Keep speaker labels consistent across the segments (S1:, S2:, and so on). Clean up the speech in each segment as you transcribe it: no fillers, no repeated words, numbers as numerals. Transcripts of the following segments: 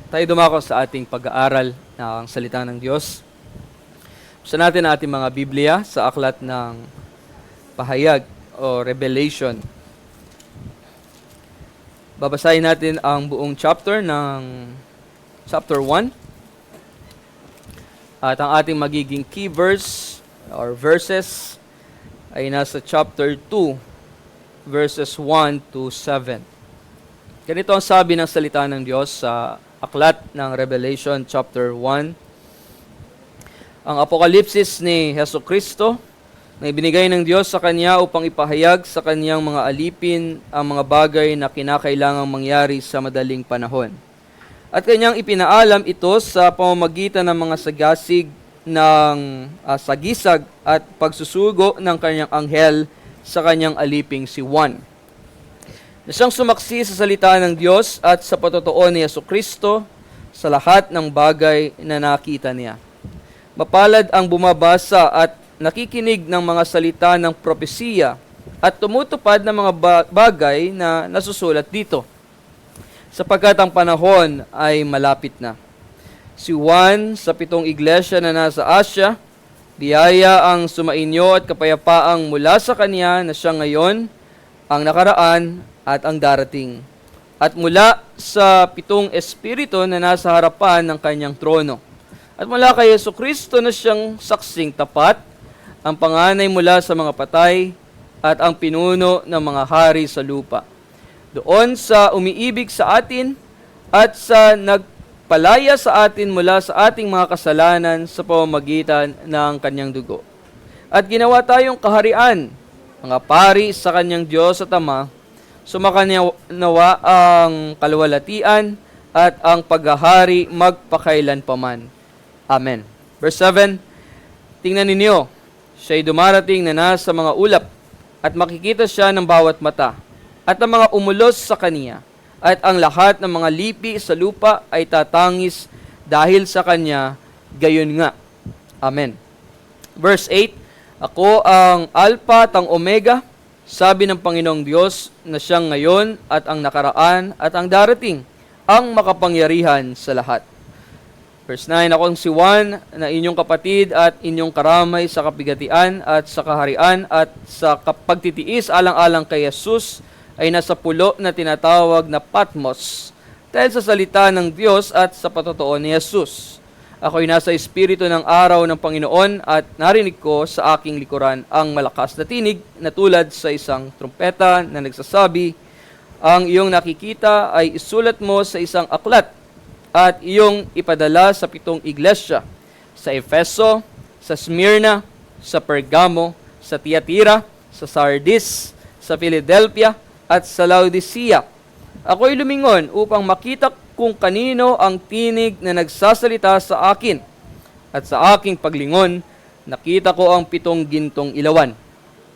S1: Tayo dumako sa ating pag-aaral ng salita ng Diyos. Buksan natin ang ating mga Biblia sa aklat ng Pahayag o Revelation. Babasahin natin ang buong chapter 1. At ang ating magiging key verse or verses ay nasa chapter 2, verses 1 to 7. Ganito ang sabi ng salita ng Diyos sa aklat ng Revelation chapter 1. Ang apokalipsis ni Jesucristo na ibinigay ng Diyos sa Kanya upang ipahayag sa Kanyang mga alipin ang mga bagay na kinakailangang mangyari sa madaling panahon. At Kanyang ipinaalam ito sa pamamagitan ng mga sagasig ng sagisag at pagsusugo ng Kanyang anghel sa Kanyang aliping si Juan, na siyang sumaksi sa salita ng Diyos at sa patotoo ni Jesucristo sa lahat ng bagay na nakita niya. Mapalad ang bumabasa at nakikinig ng mga salita ng propesiya at tumutupad ng mga bagay na nasusulat dito, sapagkat ang panahon ay malapit na. Si Juan sa 7 iglesia na nasa Asia, biyaya ang sumainyo at kapayapaang mula sa Kanya na siya ngayon, ang nakaraan at ang darating, at mula sa 7 espiritu na nasa harapan ng Kanyang trono, at mula kay Jesucristo na siyang saksing tapat, ang panganay mula sa mga patay, at ang pinuno ng mga hari sa lupa. Doon sa umiibig sa atin at sa nagpalaya sa atin mula sa ating mga kasalanan sa pamamagitan ng Kanyang dugo. At ginawa tayong kaharian, mga pari sa Kanyang Diyos at Ama. Sumakanawa ang kalwalatian at ang paghahari magpakailanpaman. Amen. Verse 7, tingnan ninyo, siya'y dumarating na nasa mga ulap, at makikita siya ng bawat mata, at ang mga umulos sa kaniya, at ang lahat ng mga lipi sa lupa ay tatangis dahil sa kanya, gayon nga. Amen. Verse 8, ako ang Alpha at ang Omega, sabi ng Panginoong Diyos na siyang ngayon at ang nakaraan at ang darating, ang makapangyarihan sa lahat. Verse 9, ako ang si Juan na inyong kapatid at inyong karamay sa kapigatian at sa kaharian at sa pagtitiis alang-alang kay Jesus ay nasa pulo na tinatawag na Patmos dahil sa salita ng Diyos at sa patotoo ni Jesus. Ako'y nasa espiritu ng araw ng Panginoon at narinig ko sa aking likuran ang malakas na tinig na tulad sa isang trumpeta na nagsasabi, ang iyong nakikita ay isulat mo sa isang aklat at iyong ipadala sa 7 iglesia, sa Efeso, sa Smyrna, sa Pergamo, sa Tiatira, sa Sardis, sa Philadelphia at sa Laodicea. Ako'y lumingon upang makita kung kanino ang tinig na nagsasalita sa akin. At sa aking paglingon, nakita ko ang 7 gintong ilawan.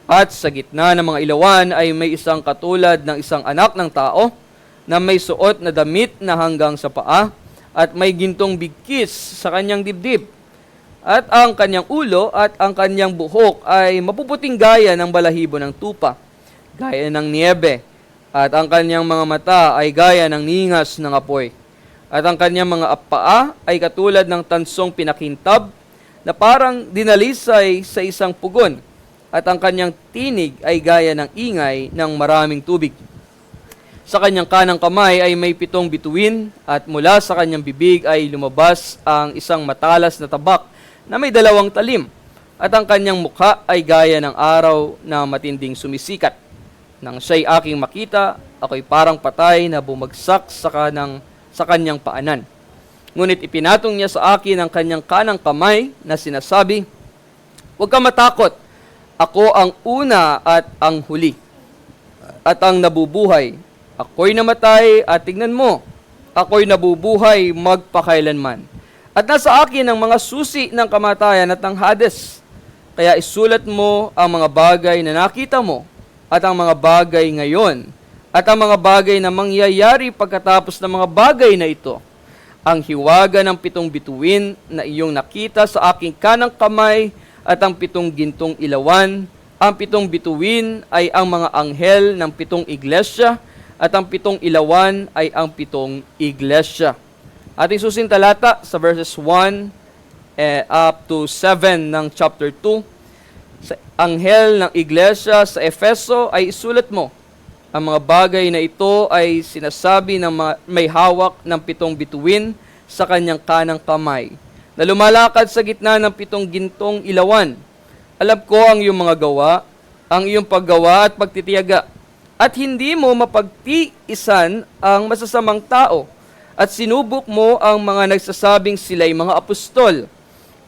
S1: At sa gitna ng mga ilawan ay may isang katulad ng isang anak ng tao na may suot na damit na hanggang sa paa at may gintong bigkis sa kanyang dibdib. At ang kanyang ulo at ang kanyang buhok ay mapuputing gaya ng balahibo ng tupa, gaya ng niebe. At ang kanyang mga mata ay gaya ng ningas ng apoy. At ang kanyang mga paa ay katulad ng tansong pinakintab na parang dinalisay sa isang pugon. At ang kanyang tinig ay gaya ng ingay ng maraming tubig. Sa kanyang kanang kamay ay may 7 bituin at mula sa kanyang bibig ay lumabas ang isang matalas na tabak na may 2 talim. At ang kanyang mukha ay gaya ng araw na matinding sumisikat. Nang siya'y aking makita, ako'y parang patay na bumagsak sa kanyang paanan. Ngunit ipinatong niya sa akin ang kanyang kanang kamay na sinasabi, huwag ka matakot, ako ang una at ang huli, at ang nabubuhay. Ako'y namatay at tignan mo, ako'y nabubuhay magpakailanman. At nasa akin ang mga susi ng kamatayan at ng Hades. Kaya isulat mo ang mga bagay na nakita mo, at ang mga bagay ngayon, at ang mga bagay na mangyayari pagkatapos ng mga bagay na ito. Ang hiwaga ng 7 bituin na iyong nakita sa aking kanang kamay at ang 7 gintong ilawan. Ang 7 bituin ay ang mga anghel ng 7 iglesia at ang 7 ilawan ay ang 7 iglesia. Ating susin talata sa verses 1 up to 7 ng chapter 2. Sa anghel ng iglesia sa Efeso ay isulat mo, ang mga bagay na ito ay sinasabi ng may hawak ng 7 bituin sa kanyang kanang kamay, na lumalakad sa gitna ng 7 gintong ilawan. Alam ko ang iyong mga gawa, ang iyong paggawa at pagtitiyaga, at hindi mo mapagtiisan ang masasamang tao, at sinubok mo ang mga nagsasabing sila'y mga apostol,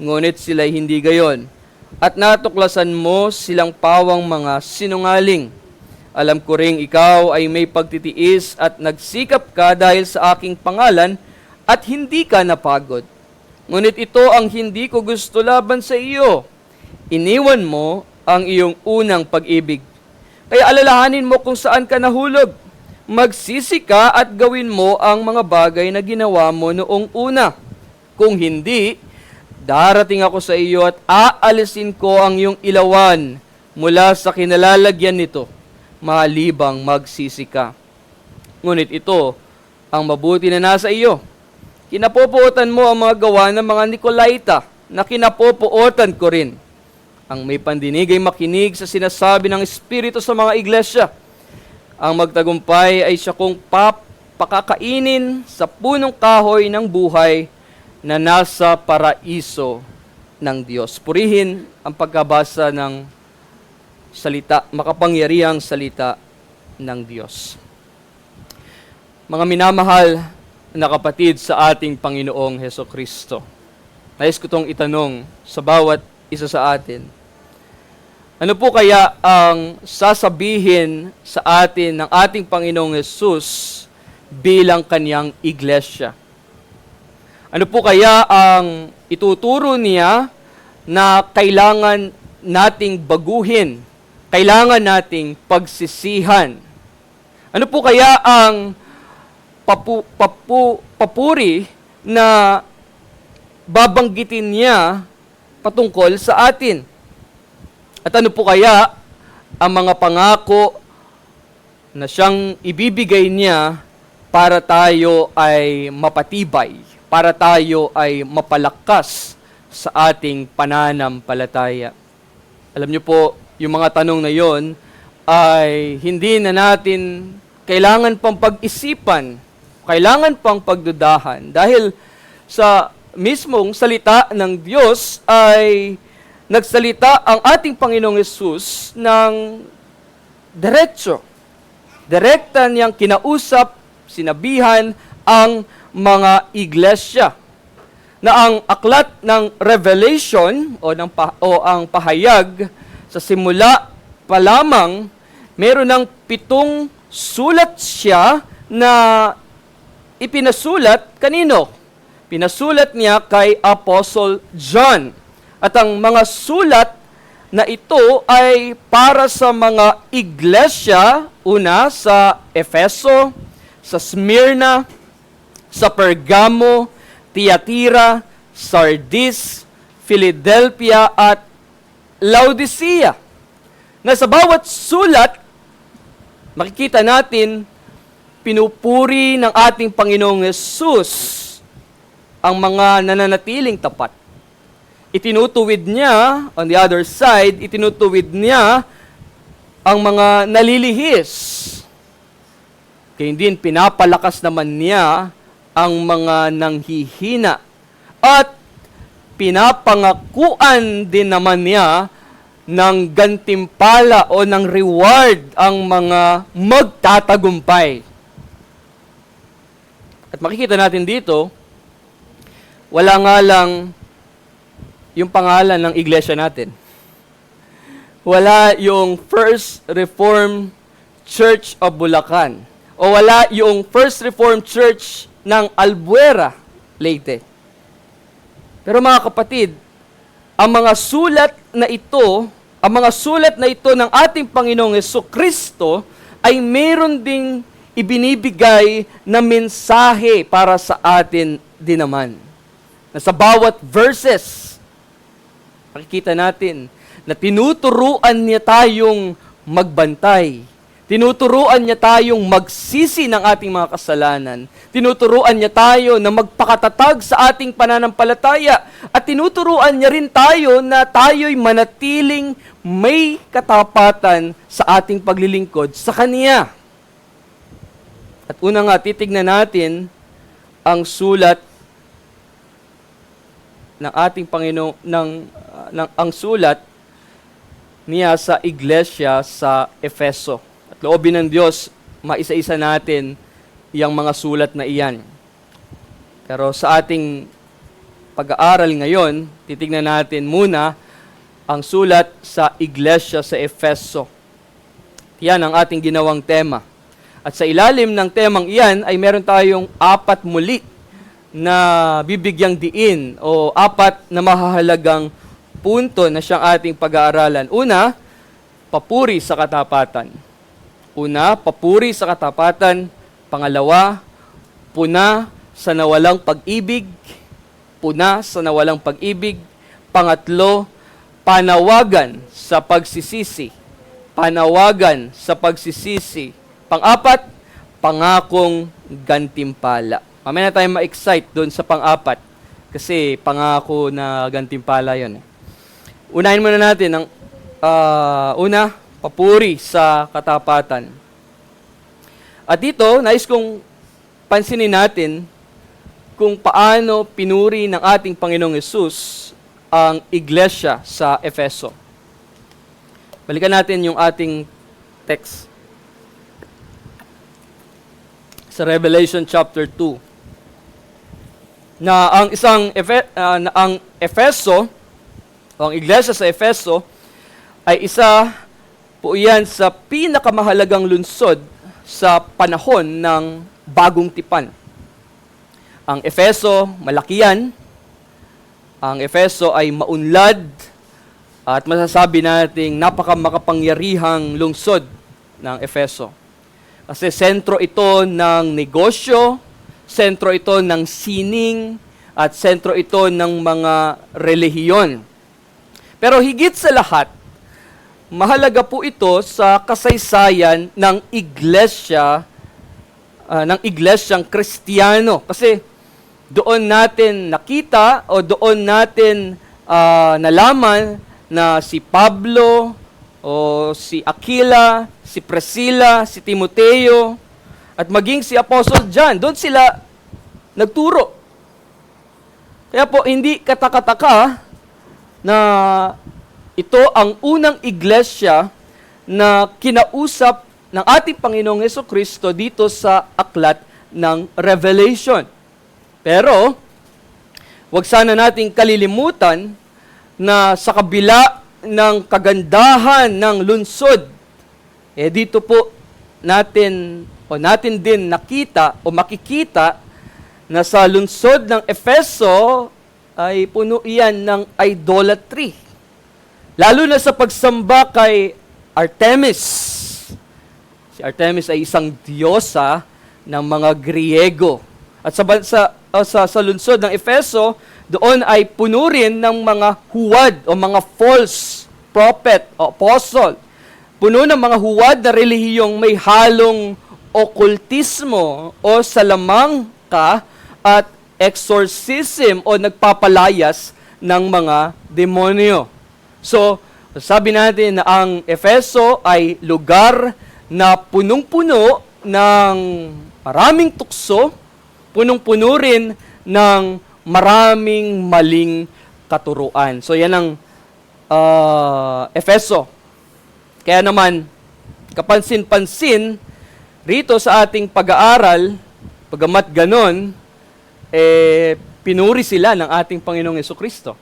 S1: ngunit sila'y hindi gayon, at natuklasan mo silang pawang mga sinungaling. Alam ko ring ikaw ay may pagtitiis at nagsikap ka dahil sa aking pangalan at hindi ka napagod. Ngunit ito ang hindi ko gusto laban sa iyo. Iniwan mo ang iyong unang pag-ibig. Kaya alalahanin mo kung saan ka nahulog. Magsisi ka at gawin mo ang mga bagay na ginawa mo noong una. Kung hindi, darating ako sa iyo at aalisin ko ang iyong ilawan mula sa kinalalagyan nito, malibang magsisi ka. Ngunit ito ang mabuti na nasa iyo. Kinapopuotan mo ang mga gawa ng mga Nicolaita na kinapopuotan ko rin. Ang may pandinig ay makinig sa sinasabi ng Espiritu sa mga iglesia. Ang magtagumpay ay siya kung pakakainin sa punong kahoy ng buhay na nasa paraiso ng Diyos. Purihin ang pagkabasa ng salita, makapangyarihang salita ng Diyos. Mga minamahal na kapatid sa ating Panginoong Hesukristo, nais ko itong itanong sa bawat isa sa atin. Ano po kaya ang sasabihin sa atin ng ating Panginoong Hesus bilang kanyang iglesia? Ano po kaya ang ituturo niya na kailangan nating baguhin, kailangan nating pagsisihan? Ano po kaya ang papuri na babanggitin niya patungkol sa atin? At ano po kaya ang mga pangako na siyang ibibigay niya para tayo ay mapatibay, para tayo ay mapalakas sa ating pananampalataya? Alam niyo po, yung mga tanong na yon ay hindi na natin kailangan pang pag-isipan, kailangan pang pagdudahan, dahil sa mismong salita ng Diyos ay nagsalita ang ating Panginoong Hesus ng diretso. Direkta niyang kinausap, sinabihan ang mga iglesia na ang aklat ng Revelation o ang pahayag sa simula pa lamang, meron ng 7 sulat siya na ipinasulat kanino? Pinasulat niya kay Apostle John. At ang mga sulat na ito ay para sa mga iglesia, una sa Efeso, sa Smyrna, sa Pergamo, Thyatira, Sardis, Philadelphia at Laodicea. Na sa bawat sulat, makikita natin, pinupuri ng ating Panginoong Hesus ang mga nananatiling tapat. Itinutuwid niya, on the other side, itinutuwid niya ang mga nalilihis. Kaya din pinapalakas naman niya ang mga nanghihina. At pinapangakuan din naman niya ng gantimpala o ng reward ang mga magtatagumpay. At makikita natin dito, wala nga lang yung pangalan ng iglesia natin. Wala yung First Reformed Church of Bulacan. O wala yung First Reformed Church ng Albuera, Leyte. Pero mga kapatid, ang mga sulat na ito ng ating Panginoong Hesukristo ay meron ding ibinibigay na mensahe para sa atin din naman. Na sa bawat verses, makikita natin na tinuturuan niya tayong magbantay, Tinuturuan niya tayong magsisi ng ating mga kasalanan. Tinuturuan niya tayo na magpakatatag sa ating pananampalataya. At tinuturuan niya rin tayo na tayo'y manatiling may katapatan sa ating paglilingkod sa Kanya. At una nga, titignan natin ang sulat ng ating Panginoon, ang sulat niya sa iglesia sa Efeso. At loobin ng Diyos, maisa-isa natin yung mga sulat na iyan. Pero sa ating pag-aaral ngayon, titignan natin muna ang sulat sa iglesia sa Efeso. Yan ang ating ginawang tema. At sa ilalim ng temang iyan ay meron tayong 4 muli na bibigyang diin o 4 na mahahalagang punto na siyang ating pag-aaralan. Una, papuri sa katapatan. Papuri sa katapatan. Pangalawa, puna sa nawalang pag-ibig. Pangatlo, panawagan sa pagsisisi. Pang-apat, pangakong gantimpala. Mamaya na tayo ma-excite doon sa pang-apat kasi pangako na gantimpala yon. Unahin muna natin ang papuri sa katapatan. At dito, nais kong pansinin natin kung paano pinuri ng ating Panginoong Hesus ang iglesia sa Efeso. Balikan natin yung ating text sa Revelation chapter 2. Na ang Efeso, o ang iglesia sa Efeso, ay isa po iyan sa pinakamahalagang lungsod sa panahon ng bagong tipan. Ang Efeso, malaki yan. Ang Efeso ay maunlad at masasabi nating napakamakapangyarihang lungsod ng Efeso. Kasi sentro ito ng negosyo, sentro ito ng sining, at sentro ito ng mga relihiyon. Pero higit sa lahat, mahalaga po ito sa kasaysayan ng iglesyang Kristiyano. Kasi doon natin nakita o doon natin nalaman na si Pablo o si Aquila, si Priscilla, si Timoteo, at maging si Apostle John, doon sila nagturo. Kaya po, hindi katakataka na ito ang unang iglesia na kinausap ng ating Panginoong Hesukristo dito sa aklat ng Revelation. Pero, wag sana nating kalilimutan na sa kabila ng kagandahan ng lungsod, dito po natin din nakita o makikita na sa lungsod ng Efeso ay puno iyan ng idolatry. Lalo na sa pagsamba kay Artemis. Si Artemis ay isang diyosa ng mga Griego. At sa lungsod ng Efeso, doon ay puno rin ng mga huwad o mga false prophet o apostle. Puno ng mga huwad na relihiyong may halong okultismo o salamangka at exorcism o nagpapalayas ng mga demonyo. So, sabi natin na ang Efeso ay lugar na punong-puno ng maraming tukso, punong-puno rin ng maraming maling katuruan. So, yan ang Efeso. Kaya naman, kapansin-pansin, rito sa ating pag-aaral, pagamat ganon, pinuri sila ng ating Panginoong Hesukristo.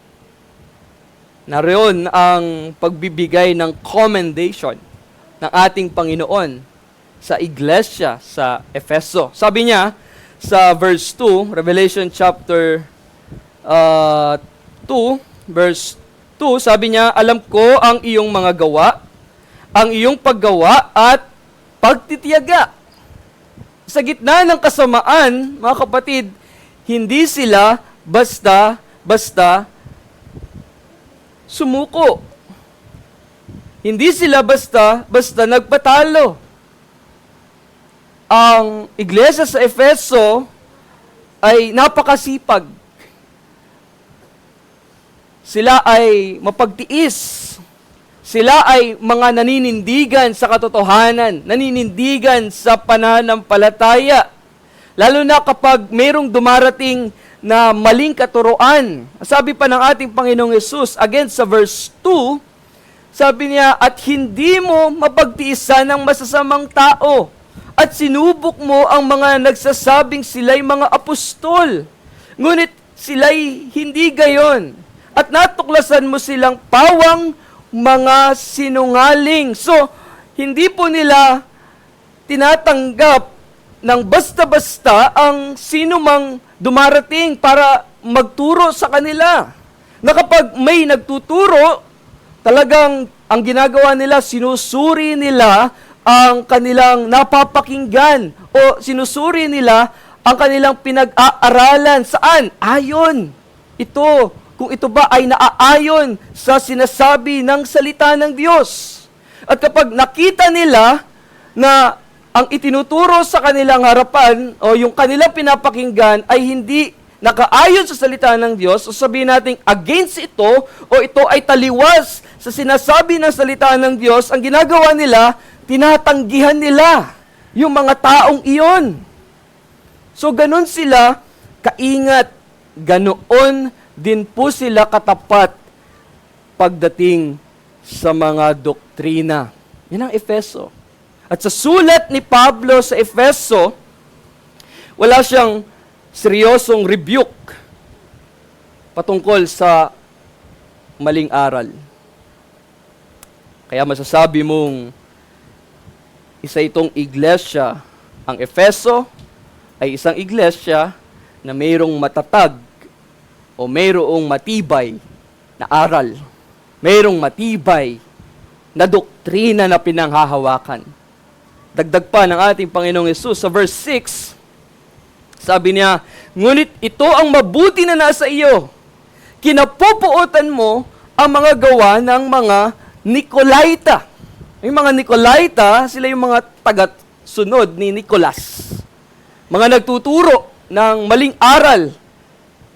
S1: Naroon ang pagbibigay ng commendation ng ating Panginoon sa iglesia sa Efeso. Sabi niya sa verse 2, Revelation chapter 2, verse 2, sabi niya, alam ko ang iyong mga gawa, ang iyong paggawa at pagtitiyaga. Sa gitna ng kasamaan, mga kapatid, hindi sila basta sumuko. Hindi sila basta nagpatalo. ang iglesia sa Efeso ay napakasipag. Sila ay mapagtiis. Sila ay mga naninindigan sa katotohanan, naninindigan sa pananampalataya. Lalo na kapag mayroong dumarating na maling katuruan. Sabi pa ng ating Panginoong Yesus, again sa verse 2, sabi niya, at hindi mo mapagtiisan ng masasamang tao, at sinubok mo ang mga nagsasabing sila'y mga apostol. Ngunit sila'y hindi gayon. At natuklasan mo silang pawang mga sinungaling. So, hindi po nila tinatanggap ng basta-basta ang sino mang dumarating para magturo sa kanila. Na kapag may nagtuturo, talagang ang ginagawa nila, sinusuri nila ang kanilang napapakinggan o sinusuri nila ang kanilang pinag-aaralan. Saan? Ayon. Ito, kung ito ba ay naaayon sa sinasabi ng salita ng Diyos. At kapag nakita nila na ang itinuturo sa kanilang harapan o yung kanilang pinapakinggan ay hindi nakaayon sa salita ng Diyos, o sabihin natin against ito o ito ay taliwas sa sinasabi ng salita ng Diyos, ang ginagawa nila, tinatanggihan nila yung mga taong iyon. So ganun sila kaingat, ganoon din po sila katapat pagdating sa mga doktrina. Yan ang Efeso. At sa sulat ni Pablo sa Efeso, wala siyang seryosong rebuke patungkol sa maling aral. Kaya masasabi mong isa itong iglesia, ang Efeso ay isang iglesia na mayroong matatag o mayroong matibay na aral, mayroong matibay na doktrina na pinanghahawakan. Dagdag pa ng ating Panginoong Yesus sa verse 6, sabi niya, ngunit ito ang mabuti na nasa iyo. Kinapupuotan mo ang mga gawa ng mga Nicolaita. Yung mga Nicolaita, sila yung mga taga-sunod ni Nicolas. Mga nagtuturo ng maling aral,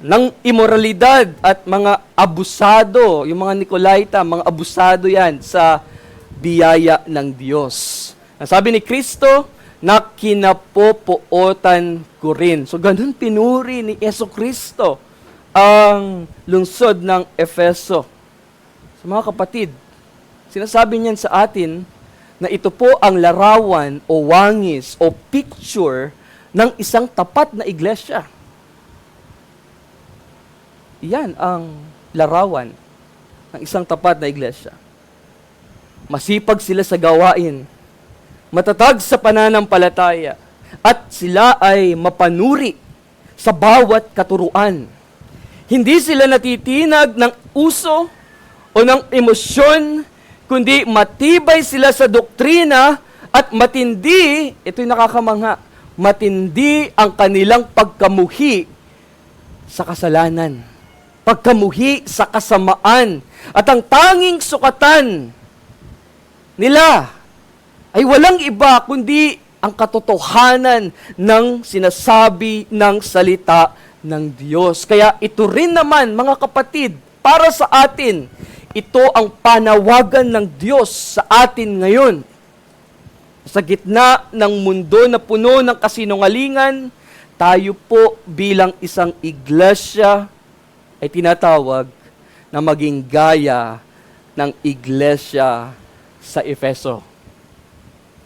S1: ng imoralidad at mga abusado. Yung mga Nicolaita, mga abusado yan sa biyaya ng Diyos. Sabi ni Kristo, na kinapupuotan ko rin. So, ganun pinuri ni Yesu Kristo ang lungsod ng Efeso. So, mga kapatid, sinasabi niyan sa atin na ito po ang larawan o wangis o picture ng isang tapat na iglesia. Yan ang larawan ng isang tapat na iglesia. Masipag sila sa gawain, matatag sa pananampalataya, at sila ay mapanuri sa bawat katuruan. Hindi sila natitinag ng uso o ng emosyon, kundi matibay sila sa doktrina at matindi, ito'y nakakamangha, matindi ang kanilang pagkamuhi sa kasalanan, pagkamuhi sa kasamaan, at ang tanging sukatan nila ay walang iba kundi ang katotohanan ng sinasabi ng salita ng Diyos. Kaya ito rin naman, mga kapatid, para sa atin, ito ang panawagan ng Diyos sa atin ngayon. Sa gitna ng mundo na puno ng kasinungalingan, tayo po bilang isang iglesia ay tinatawag na maging gaya ng iglesia sa Efeso.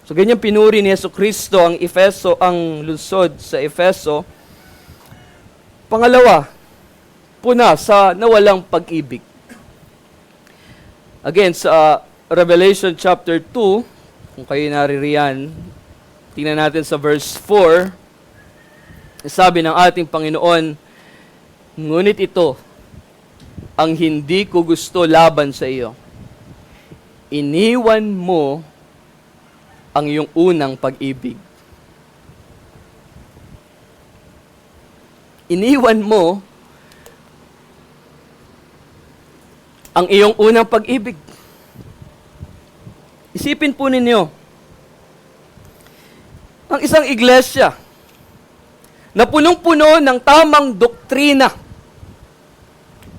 S1: So, ganyan pinuri ni Yesu Kristo ang Efeso, ang lungsod sa Efeso. Pangalawa, puna sa nawalang pag-ibig. Again, sa Revelation chapter 2, kung kayo naririyan, tingnan natin sa verse 4, sabi ng ating Panginoon, ngunit ito ang hindi ko gusto laban sa iyo. Iniwan mo ang iyong unang pag-ibig. Iniwan mo ang iyong unang pag-ibig. Isipin po ninyo, Ang isang iglesia na punong-puno ng tamang doktrina,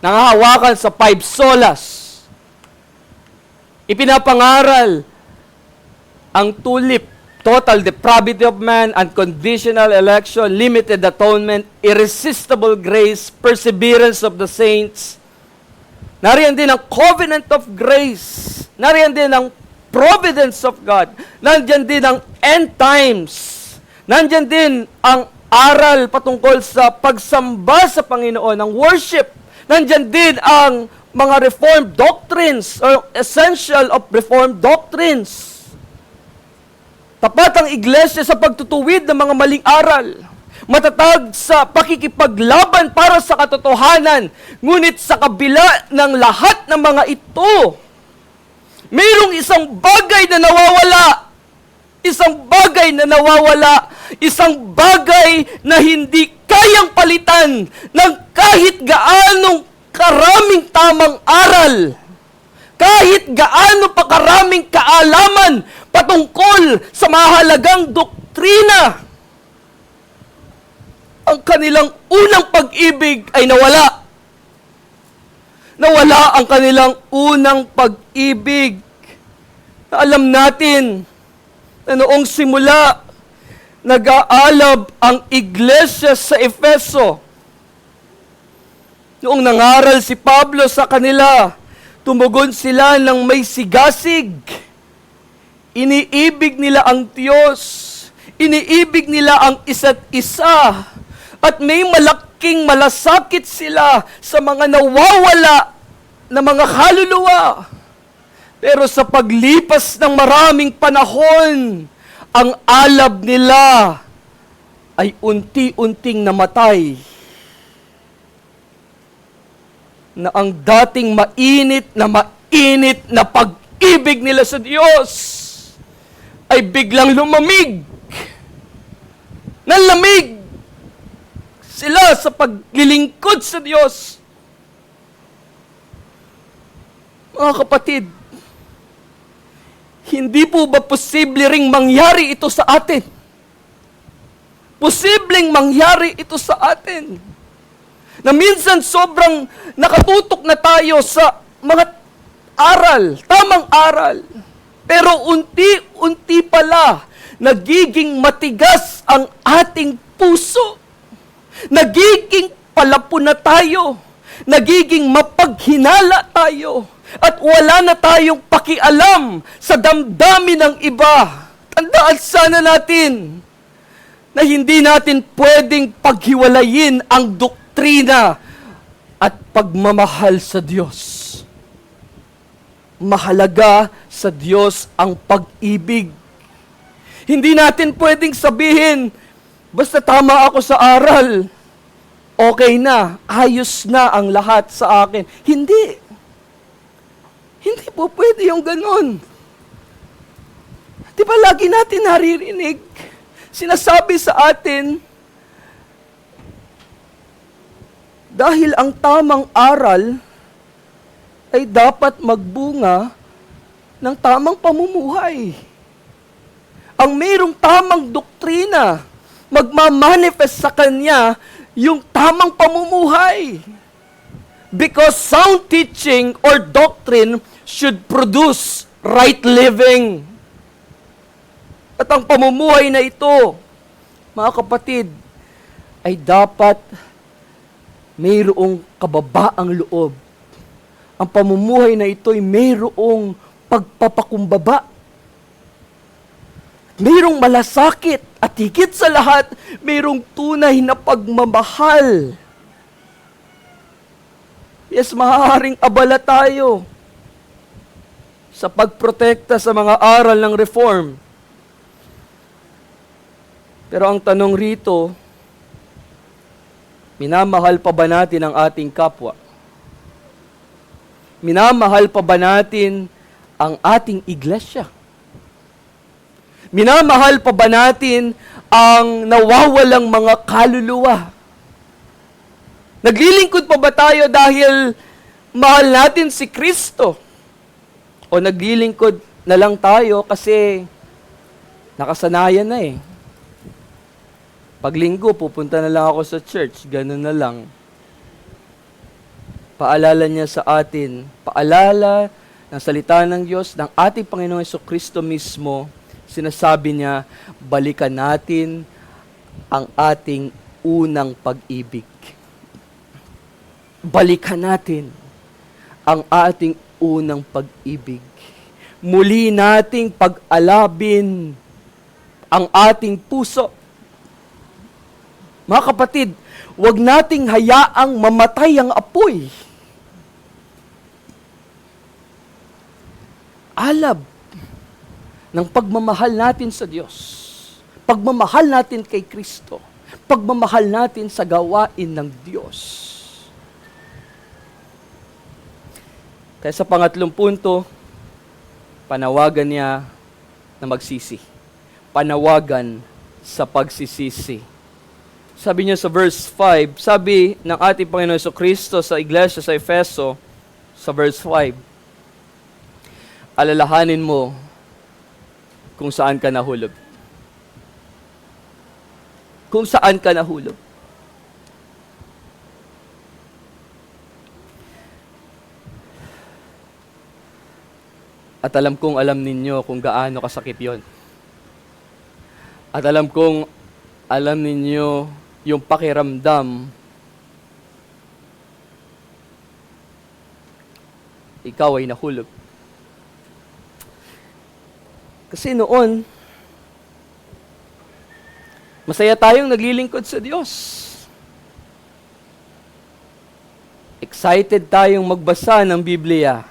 S1: nangahawakan sa 5 solas, ipinapangaral ang tulip, total depravity of man, unconditional election, limited atonement, irresistible grace, perseverance of the saints. Nariyan din ang covenant of grace. Nariyan din ang providence of God. Nandyan din ang end times. Nandyan din ang aral patungkol sa pagsamba sa Panginoon, ang worship. Nandyan din ang mga Reformed doctrines or essential of Reformed doctrines. Tapat ang iglesia sa pagtutuwid ng mga maling aral. Matatag sa pakikipaglaban para sa katotohanan. Ngunit sa kabila ng lahat ng mga ito, mayroong isang bagay na nawawala. Isang bagay na nawawala. Isang bagay na hindi kayang palitan ng kahit gaanong karaming tamang aral. Kahit gaano pa karaming kaalaman patungkol sa mahalagang doktrina. Ang kanilang unang pag-ibig ay nawala. Nawala ang kanilang unang pag-ibig. Na alam natin na noong simula, nag-aalab ang iglesia sa Efeso. Noong nangaral si Pablo sa kanila, tumugon sila ng may sigasig. Iniibig nila ang Diyos. Iniibig nila ang isa't isa. At may malaking malasakit sila sa mga nawawala na mga kaluluwa. Pero sa paglipas ng maraming panahon, ang alab nila ay unti-unting namatay. Na ang dating mainit na pag-ibig nila sa Diyos ay biglang lumamig. Nalamig sila sa paglilingkod sa Diyos. Mga kapatid, hindi po ba posible ring mangyari ito sa atin? Posibleng mangyari ito sa atin. Na minsan sobrang nakatutok na tayo sa mga aral, tamang aral. Pero unti-unti pala, nagiging matigas ang ating puso. Nagiging palapon na tayo. Nagiging mapaghinala tayo. At wala na tayong pakialam sa damdamin ng iba. Tandaan sana natin na hindi natin pwedeng paghiwalayin ang doktrina at pagmamahal sa Diyos. Mahalaga sa Diyos ang pag-ibig. Hindi natin pwedeng sabihin, basta tama ako sa aral, okay na, ayos na ang lahat sa akin. Hindi. Hindi po pwede yung ganon. Di ba lagi natin naririnig, sinasabi sa atin, dahil ang tamang aral ay dapat magbunga ng tamang pamumuhay. Ang mayroong tamang doktrina, magmamanifest sa kanya yung tamang pamumuhay. Because sound teaching or doctrine should produce right living. At ang pamumuhay na ito, mga kapatid, ay dapat mayroong kababaang loob. Ang pamumuhay na ito ay mayroong pagpapakumbaba. Mayroong malasakit at higit sa lahat, mayroong tunay na pagmamahal. Yes, maaaring abala tayo sa pagprotekta sa mga aral ng reform. Pero ang tanong rito, minamahal pa ba natin ang ating kapwa? Minamahal pa ba natin ang ating iglesia? Minamahal pa ba natin ang nawawalang mga kaluluwa? Naglilingkod pa ba tayo dahil mahal natin si Kristo? O naglilingkod na lang tayo kasi nakasanayan na eh. Pag linggo, pupunta na lang ako sa church, ganun na lang. Paalala niya sa atin, paalala ng salita ng Diyos, ng ating Panginoong Jesucristo mismo, sinasabi niya, balikan natin ang ating unang pag-ibig. Balikan natin ang ating unang pag-ibig. Muli nating pag-alabin ang ating puso. Mga kapatid, huwag nating hayaang mamatay ang apoy. Alab ng pagmamahal natin sa Diyos. Pagmamahal natin kay Kristo. Pagmamahal natin sa gawain ng Diyos. Kaya sa pangatlong punto, panawagan niya na magsisi. Panawagan sa pagsisisi. Sabi niya sa verse 5, sabi ng ating Panginoon Jesucristo sa iglesia sa Efeso, sa verse 5, alalahanin mo kung saan ka nahulog. Kung saan ka nahulog. At alam kong alam ninyo kung gaano kasakit yon. At alam kong alam ninyo yung pakiramdam. Ikaw ay nahulog. Kasi noon, masaya tayong naglilingkod sa Diyos. Excited tayong magbasa ng Biblia.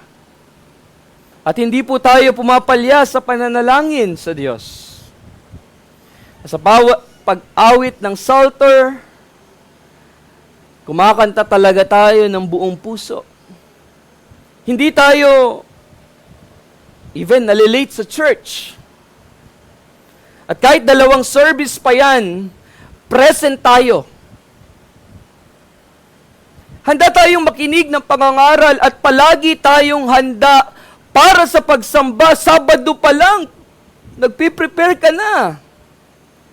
S1: At hindi po tayo pumapalya sa pananalangin sa Diyos. Sa bawat pag-awit ng Psalter, kumakanta talaga tayo ng buong puso. Hindi tayo even nalilate sa church. At kahit 2 service pa yan, present tayo. Handa tayong makinig ng pangangaral at palagi tayong handa para sa pagsamba. Sabado pa lang, nagpiprepare ka na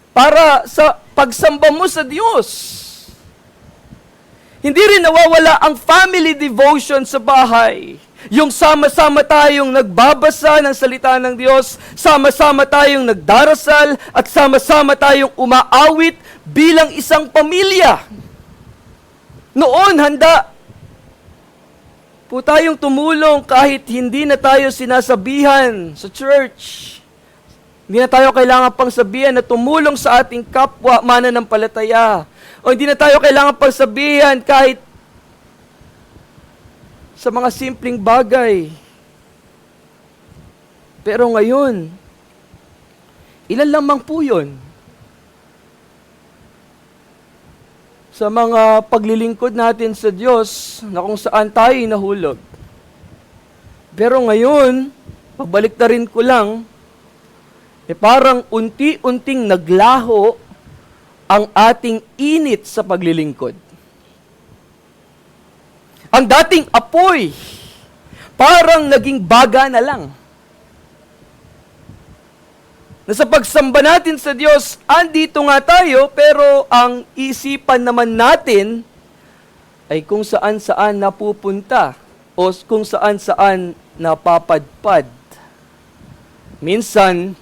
S1: para sa pagsamba mo sa Diyos. Hindi rin nawawala ang family devotion sa bahay. Yung sama-sama tayong nagbabasa ng salita ng Diyos, sama-sama tayong nagdarasal, at sama-sama tayong umaawit bilang isang pamilya. Noon, handa po tayong tumulong kahit hindi na tayo sinasabihan sa church. Hindi na tayo kailangan pang sabihan na tumulong sa ating kapwa mananampalataya. O hindi na tayo kailangan pang sabihan kahit sa mga simpleng bagay. Pero ngayon, ilan lamang po yun? Sa mga paglilingkod natin sa Diyos na kung saan tayo nahulog. Pero ngayon, pagbalik na rin ko lang, parang unti-unting naglaho ang ating init sa paglilingkod. Ang dating apoy, parang naging baga na lang. Na sa pagsamba natin sa Diyos, andito nga tayo, pero ang isipan naman natin ay kung saan-saan napupunta o kung saan-saan napapadpad. Minsan,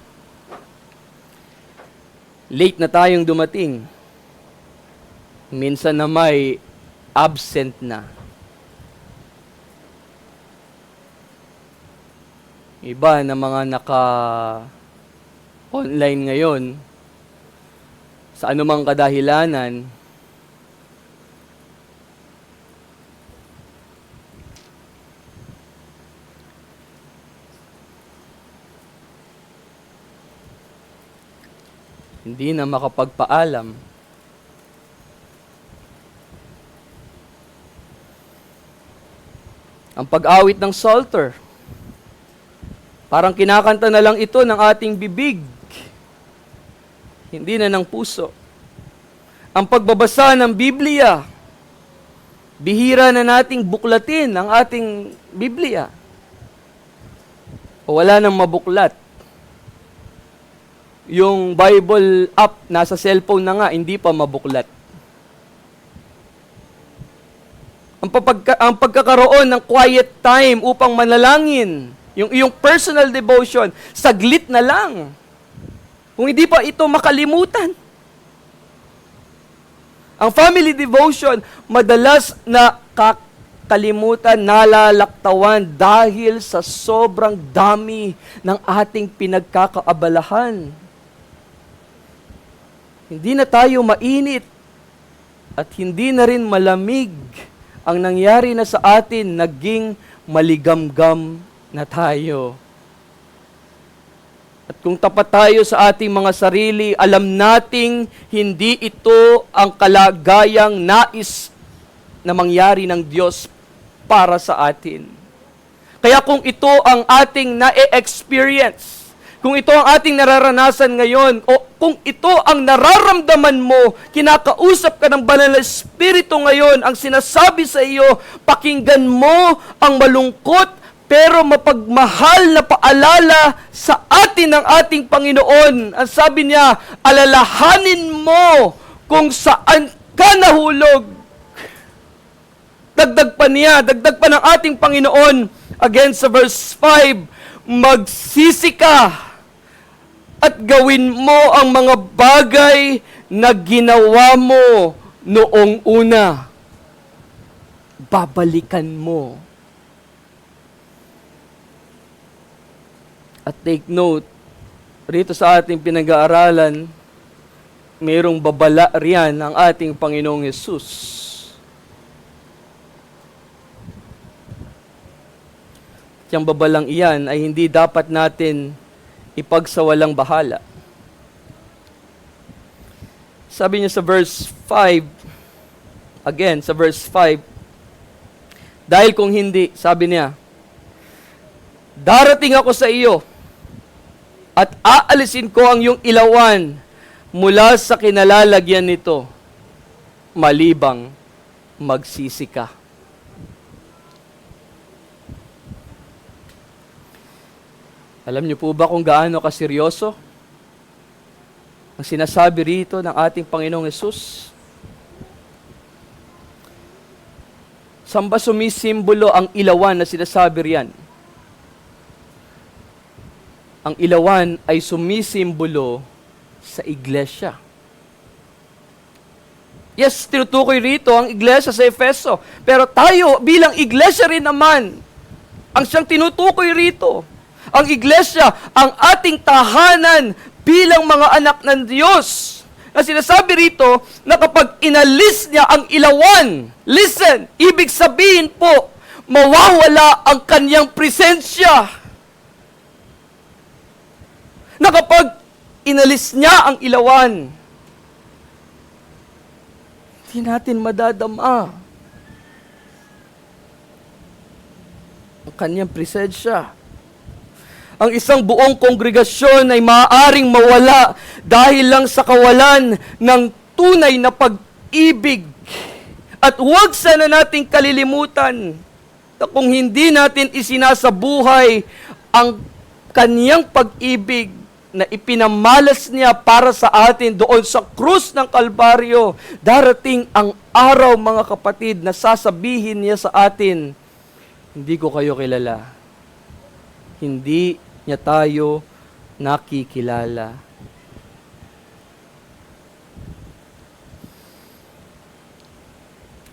S1: late na tayong dumating. Minsan na may absent na. Iba na mga naka-online ngayon, sa anumang kadahilanan, hindi na makapagpaalam. Ang pag-awit ng Psalter, parang kinakanta na lang ito ng ating bibig, hindi na ng puso. Ang pagbabasa ng Biblia, bihira na nating buklatin ang ating Biblia. O wala nang mabuklat. yung Bible app nasa cellphone na nga, hindi pa mabuklat. Ang pagkakaroon ng quiet time upang manalangin, yung iyong personal devotion, saglit na lang. Kung hindi pa ito makalimutan. Ang family devotion, madalas na kakalimutan, nalalaktawan dahil sa sobrang dami ng ating pinagkakaabalahan. Hindi na tayo mainit at hindi na rin malamig. Ang nangyari na sa atin, naging maligamgam na tayo. At kung tapat tayo sa ating mga sarili, alam nating hindi ito ang kalagayang nais na mangyari ng Diyos para sa atin. Kaya kung ito ang ating na-experience, kung ito ang ating nararanasan ngayon, o kung ito ang nararamdaman mo, kinakausap ka ng Banal na Espiritu ngayon, ang sinasabi sa iyo, pakinggan mo ang malungkot pero mapagmahal na paalala sa atin ng ating Panginoon. Ang sabi niya, alalahanin mo kung saan ka nahulog. Dagdag pa ng ating Panginoon, again sa verse 5, magsisi ka at gawin mo ang mga bagay na ginawa mo noong una. Babalikan mo. At take note, rito sa ating pinag-aaralan, mayroong babala riyan ang ating Panginoong Hesus. Yang babalang iyan ay hindi dapat natin ipagsawalang bahala. Sabi niya sa verse 5, again, sa verse 5, dahil kung hindi, sabi niya, darating ako sa iyo, at aalisin ko ang iyong ilawan mula sa kinalalagyan nito, malibang magsisi ka. Alam niyo po ba kung gaano kaseryoso ang sinasabi rito ng ating Panginoong Hesus? Saan ba sumisimbolo ang ilawan na sinasabi riyan? Ang ilawan ay sumisimbolo sa iglesia. Yes, tinutukoy rito ang iglesia sa Efeso. Pero tayo bilang iglesia rin naman, ang siyang tinutukoy rito. Ang iglesia, ang ating tahanan bilang mga anak ng Diyos. Na sinasabi rito na kapag inalis niya ang ilawan, listen, ibig sabihin po, mawawala ang kanyang presensya. Na kapag inalis niya ang ilawan, hindi natin madadama ang kanyang presensya. Ang isang buong kongregasyon ay maaaring mawala dahil lang sa kawalan ng tunay na pag-ibig. At huwag sana nating kalilimutan na kung hindi natin isinasabuhay ang kanyang pag-ibig na ipinamalas niya para sa atin doon sa krus ng Kalbaryo, darating ang araw, mga kapatid, na sasabihin niya sa atin, hindi ko kayo kilala. Hindi niya tayo nakikilala.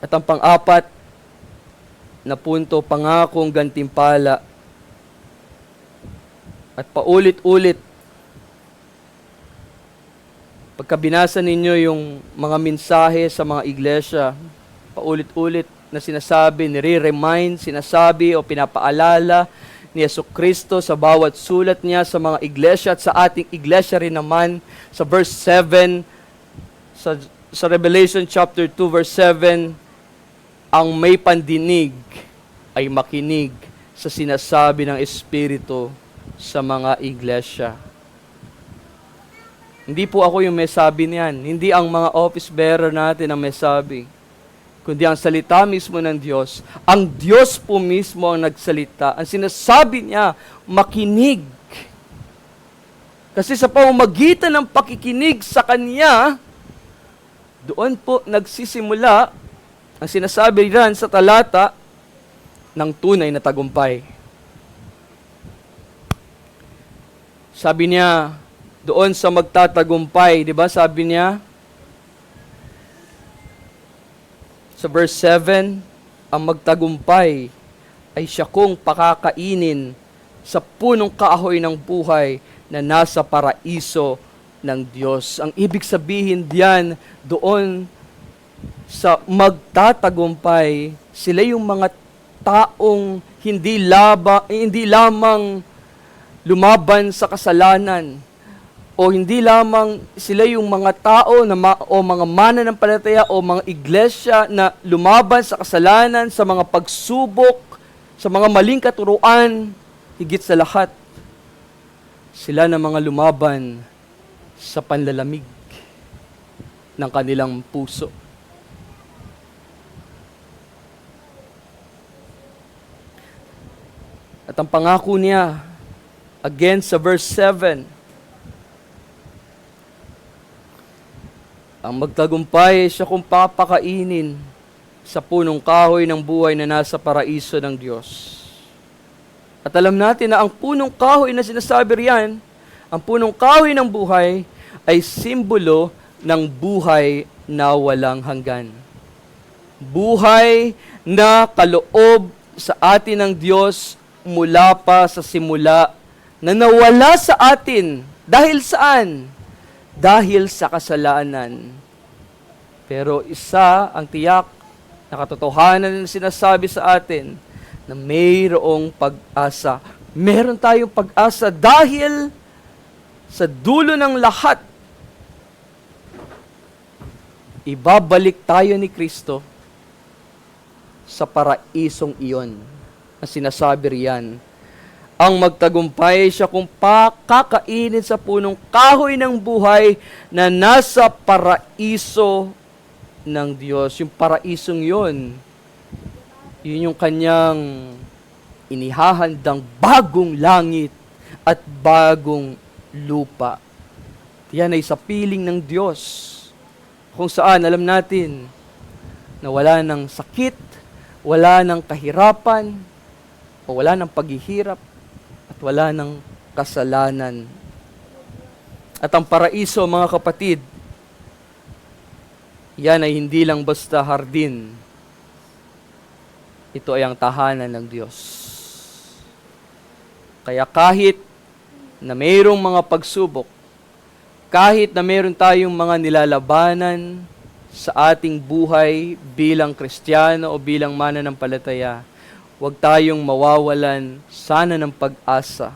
S1: At ang pang-apat na punto, pangakong gantimpala. At paulit-ulit, pagka binasa ninyo yung mga mensahe sa mga iglesia, paulit-ulit na sinasabi, nire-remind, sinasabi o pinapaalala ni Jesucristo sa bawat sulat niya sa mga iglesia at sa ating iglesia rin naman sa verse 7, sa Revelation chapter 2 verse 7, ang may pandinig ay makinig sa sinasabi ng Espiritu sa mga iglesia. Hindi po ako yung may sabi niyan. Hindi ang mga office bearer natin ang may sabi. Kundi ang salita mismo ng Diyos. Ang Diyos po mismo ang nagsalita. Ang sinasabi niya, makinig. Kasi sa pamamagitan ng pakikinig sa Kanya, doon po nagsisimula ang sinasabi diyan sa talata ng tunay na tagumpay. Sabi niya, doon sa magtatagumpay, di ba? Sabi niya, sa verse 7, ang magtagumpay ay siya kong pakakainin sa punong kahoy ng buhay na nasa paraiso ng Diyos. Ang ibig sabihin diyan, doon sa magtatagumpay, sila yung mga taong hindi lamang lumaban sa kasalanan, o hindi lamang sila yung mga tao o mga mananampalataya o mga iglesia na lumaban sa kasalanan, sa mga pagsubok, sa mga maling katuruan, higit sa lahat, sila na mga lumaban sa panlalamig ng kanilang puso. At ang pangako niya, again sa verse 7, ang magtagumpay siya kung papakainin sa punong kahoy ng buhay na nasa paraiso ng Diyos. At alam natin na ang punong kahoy na sinasabi riyan, ang punong kahoy ng buhay ay simbolo ng buhay na walang hanggan. Buhay na kaloob sa atin ng Diyos mula pa sa simula, na nawala sa atin. Dahil saan? Dahil sa kasalanan. Pero isa ang tiyak na katotohanan na sinasabi sa atin, na mayroong pag-asa. Meron tayong pag-asa dahil sa dulo ng lahat, ibabalik tayo ni Kristo sa paraisong iyon. Ang sinasabi riyan, ang magtagumpay siya kung pakakainin sa punong kahoy ng buhay na nasa paraiso ng Diyos. Yung paraisong yun, yun yung kanyang inihahandang bagong langit at bagong lupa. Yan ay sa piling ng Diyos, kung saan alam natin na wala ng sakit, wala ng kahirapan, o wala ng paghihirap, at wala ng kasalanan. At ang paraiso, mga kapatid, yan ay hindi lang basta hardin. Ito ay ang tahanan ng Diyos. Kaya kahit na mayroong mga pagsubok, kahit na mayroon tayong mga nilalabanan sa ating buhay bilang Kristiyano o bilang mananampalataya, huwag tayong mawawalan sana ng pag-asa.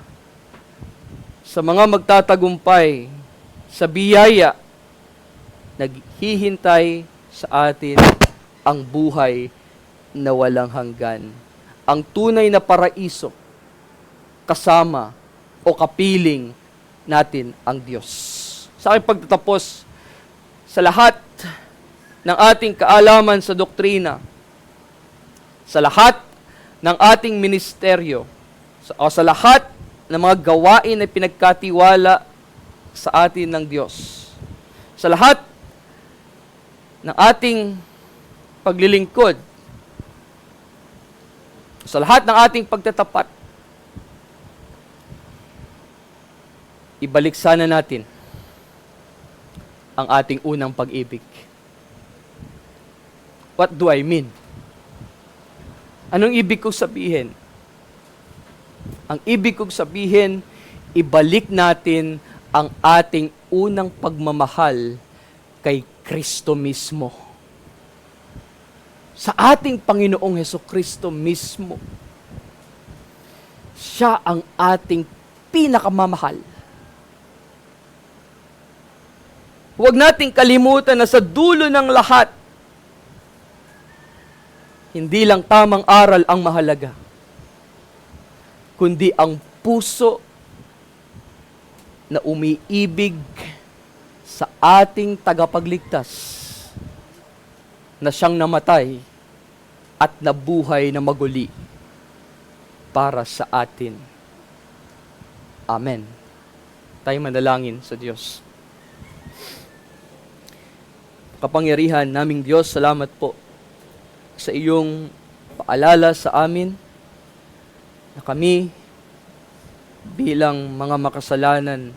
S1: Sa mga magtatagumpay, sa biyaya, naghihintay sa atin ang buhay na walang hanggan. Ang tunay na paraiso, kasama o kapiling natin ang Diyos. Sa aking pagtatapos, sa lahat ng ating kaalaman sa doktrina, sa lahat ng ating ministeryo, sa lahat ng mga gawain na pinagkatiwala sa atin ng Diyos, sa lahat ng ating paglilingkod, sa lahat ng ating pagtatapat, ibalik sana natin ang ating unang pag-ibig. What do I mean? Anong ibig kong sabihin? Ang ibig kong sabihin, ibalik natin ang ating unang pagmamahal kay Kristo mismo. Sa ating Panginoong Hesukristo mismo. Siya ang ating pinakamamahal. Huwag nating kalimutan na sa dulo ng lahat, hindi lang tamang aral ang mahalaga, kundi ang puso na umiibig sa ating tagapagligtas na siyang namatay at nabuhay na maguli para sa atin. Amen. Tayo manalangin sa Diyos. Kapangyarihan naming Diyos, salamat po sa iyong paalala sa amin na kami bilang mga makasalanan,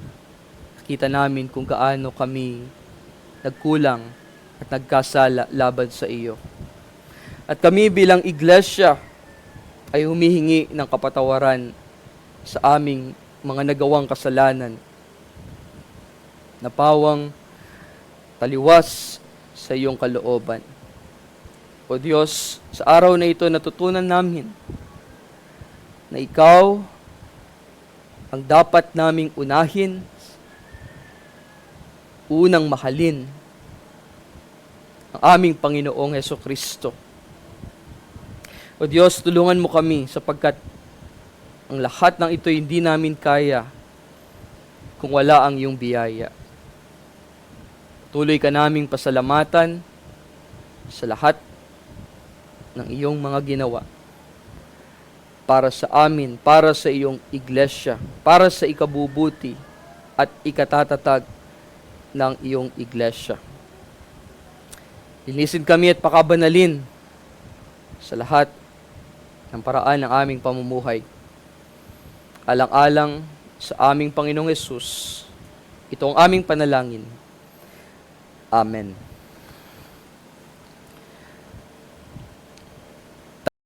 S1: kita namin kung gaano kami nagkulang at nagkasala laban sa iyo. At kami bilang iglesia ay humihingi ng kapatawaran sa aming mga nagawang kasalanan na pawang taliwas sa iyong kalooban. O Diyos, sa araw na ito natutunan namin na Ikaw ang dapat naming unahin, unang mahalin ang aming Panginoong Hesukristo. O Diyos, tulungan mo kami sapagkat ang lahat ng ito hindi namin kaya kung wala ang iyong biyaya. Tuloy ka naming pasalamatan sa lahat ng iyong mga ginawa para sa amin, para sa iyong iglesia, para sa ikabubuti at ikatatatag ng iyong iglesia. Linisin kami at pakabanalin sa lahat ng paraan ng aming pamumuhay. Alang-alang sa aming Panginoong Hesus, ito ang aming panalangin. Amen.